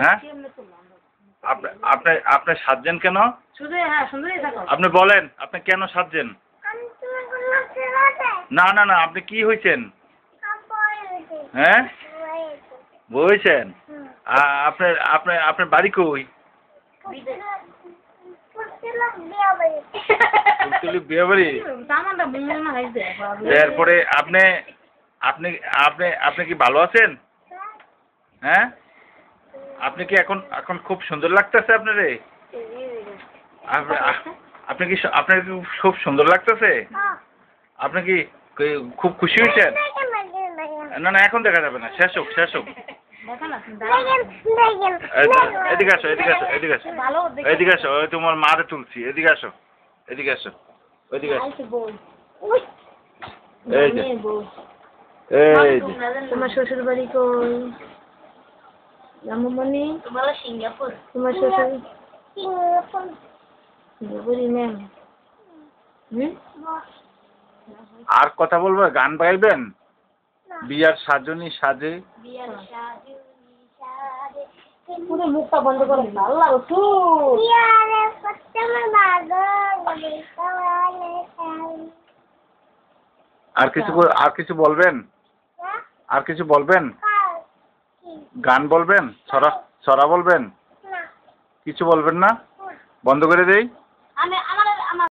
হ্যাঁ আপনি সাজছেন কেন? আপনি বলেন আপনি কেন সাজছেন? না না না, আপনি কি হয়েছেন? হ্যাঁ বইছেন? আপনার আপনার আপনার বাড়ি কই? বিয়েবাড়ি। এরপরে আপনি আপনি আপনি আপনি কি ভালো আছেন? হ্যাঁ আপনি কি এখন এখন খুব সুন্দর লাগতেছে আপনারে? আপনি কি আপনার কি খুব সুন্দর লাগতেছে? আপনি কি খুব খুশি হয়েছেন? না না, এখন দেখা যাবে না, শেষ হোক শেষ হোক। এদিকে আসো এদিকে আসো এদিকে আসো এদিকে আসো, ওই তোমার মারে তুলছি, এদিকে আসো এদিকে আসো ওইদিকে আসো। এই যে এই যে তোমার শ্বশুর বাড়ি কই? রামমণি তোমার সিঙ্গাপুর। তোমার শ্বশুর সিঙ্গাপুরি ম্যাম। আর কথা বলবে? গান গাইবেন? বিয়ার সাজনি সাজে। পুরো মুখটা বন্ধ করে আল্লাহ রসুল। আর কিছু বলবেন? আর কিছু বলবেন? গান বলবেন? ছড়া বলবেন? কিছু বলবেন না? বন্ধ করে দেই?